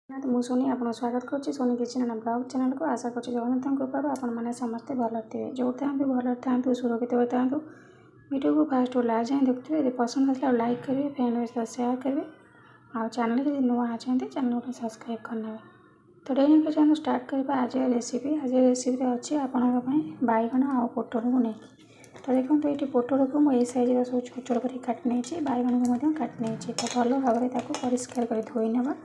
ମୁଁ सोनी आपको स्वागत करुच्ची Soni kitchen and blog channel को आशा कर जगन्नाथ कृपारू आपने समस्ते भल थे जो था भल था सुरक्षित था वीडियो को फास्ट लास्ट जाए देखते यदि पसंद आसा लाइक करेंगे फ्रेंड सहित सेयार करेंगे और चैनल के नुआ अच्छा चैनल को सब्सक्राइब करने। तो डेली चैनल स्टार्ट करवा आज रेसिपी अच्छी आपंपाई बैगण आ पोटल को लेकिन तो देखो तो ये पोटल को मुझे साइज सब छोट छोट कर काटी नहीं बैगण को काटी नहीं तो भल भाव परिष्कार कर धोई नेबा।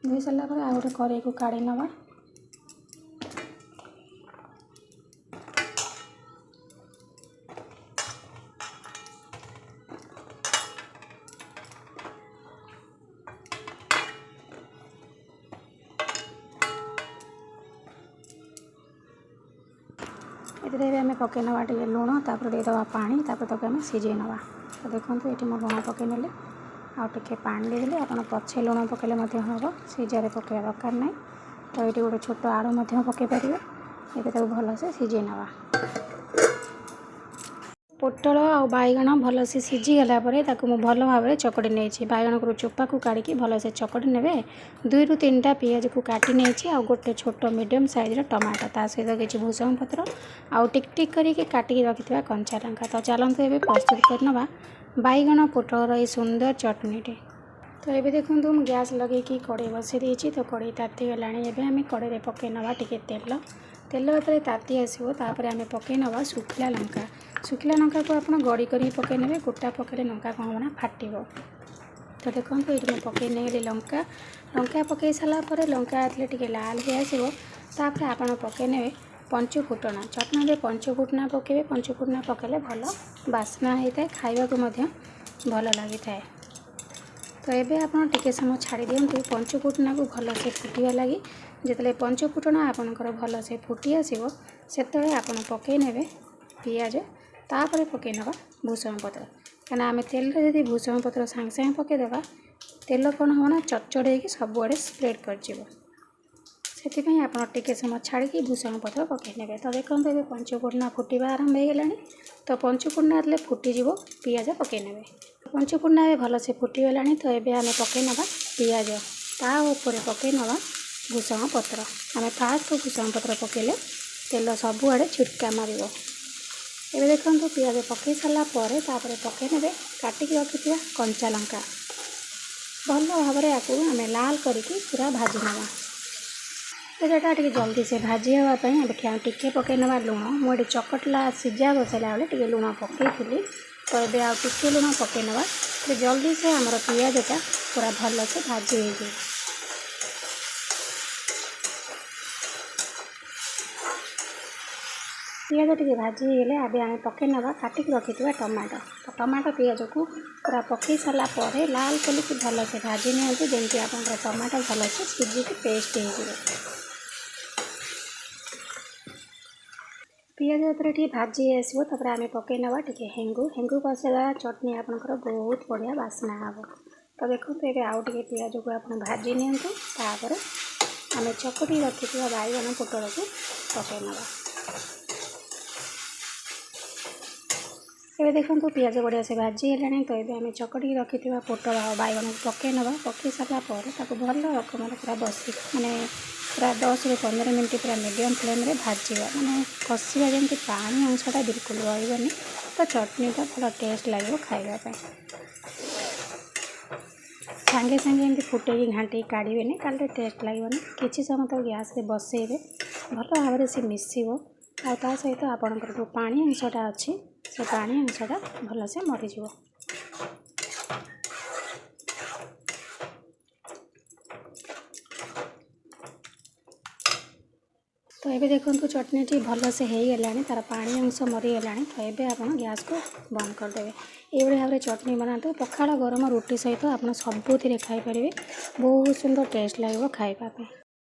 धोई सारा पर आउ गोटे कड़े को काढ़ी नवा। ये आम पकई नवा टे लुण तापर देदवा पानी तापर आम सीझे नवा। तो देखो ये मो लुण पकई नेले आउे पानी देदेले आप पछे लुण पकड़े हम सीझारे पकड़ा दरकार ना। तो ये गोटे छोट आलू पकई पारे ये भलसे सीझे नवा। पोटल आ बैगण भलसे सीझीगला भल भाव चकड़ी नहीं बैगण को चोपा को काढ़ी भलसे चकड़ी ने 2 ରୁ 3टा पियाज को काटी नहीं आ गोटे छोट मीडियम साइज टमाटो ता सहित किसी भूसंग पत्र आउ टिक टिक करके काटिकी रखिथिबा कंचा लंका। तो चलते ये प्रस्तुत करनवा बैगण पोटल ये सुंदर चटनीटे। तो ये देखो मुझे गैस लगे कड़े बसई देती तो कड़े ताती गला आम कड़े पकई नवा टे तेल तेल ये ताती आसो तापर आम पकई नवा शुखला लंका को आप गड़ी कर पकई ने गोटा पकड़े लंका कौन होना फाट। तो देखो ये मुझे पकई नहीं लंका पकई सारापर लंका टे लाल हो आसो तापर आप पकई ने पंचफुटना चटनी में पंचफुटना पकेबे पंचफुटना पकेले भल बास्ना होता है खाइबा को भल लगी था। तो ये आप टिके समय छाड़ी दिंतु पंचफुटना को भल से फुटा लगी जिते पंचफुटना आपंकर भल से फुटी आसो से आप पकई ने पियाज तापर पकई नवा भूसंग पत्र कहीं आम तेल जब भूसंग पत्र सांगे सांगे पकईदेवा तेल कौन होना चटचड़ हो सबुआड़े स्प्रेड कर से आप टिके समय छाड़ी भूसंग पत्र पकई ने। तो देखो ये पंचफुटना फुटा आरंभ हो गला तो पंचफुटना जो फुटीज पियाज पकई ने पंचफुटना भल से फुटीगला। तो ये आम पकई नवा पियाज ताऊपर पकई नवा भूसंग पत्र आम फास्ट भूसंग पत्र पकईले तेल सबुआड़े छिटका मार। ये देखो पियाज पकई सारापर पकई ने काटिकी रखिथिबा कंचा लंका भल भाव आम लाल करके पूरा भाजी नवा। पेटा टे जल्दी से भाजी हाँपाई देखिए टिके पकई नवा लुण मुझे चकटला सीझा बसैला बेले टे लुण पकई। तो ये आउ टिके लुण पकई नवा तो जल्दी से आमर पियाजटा पूरा भल से भाजी हो जाए। पियाज टे भाजी गले आगे आम पकई नवा काटिक रखिथिबा टमाटो। तो टमाटो पियाज को पूरा पकई सारापर लाल कलिक भल से भाजी नियंतु जमी आप टमाटो भल से सीझिक पेस्ट हो। पियाज ये भाजी आसो तापर आम पकई नवा टे हेंगू पसैदा चटनी आपंकर बहुत बढ़िया बास्ना हम। तो देखो ये आउ टे पियाज को आप भाजी नियंतु तापर आम चकटी रखिथिबा बैगण पोटल को पकई नवा। ये देखो पियाज बढ़िया से भाजी है तो ये आम चकटी रखिथिबा पोटल आ बैगण को पकई नवा पकई सारापर भल रकम पूरा बस माने पूरा 10 ରୁ 15 मिनट पूरा मीडियम फ्लेम रे भाजवा माने कषिया जमी पानी अंशटा बिल्कुल रही तो चटनीटा भल टेस्ट लगे खावाई सांगे सांगे एमती फुटे घाटी काढ़े काले टेस्ट लगे किसी समय तो गैस रे बसइबे भल भाव से मिसिबो आ ता सहित आपनकर जो पानी अंशटा अच्छी से पानी अंशटा भल से मरीज। तो ये देखो चटनी भल से हो गला तार पानी अंश मरीगला। तो ये आप गैस को बंद करदे ये भाव में चटनी बनाते पखाड़ गरम रोटी सहित आप सबुथ खाईपर बहुत सुंदर टेस्ट लगे खाइबा पे।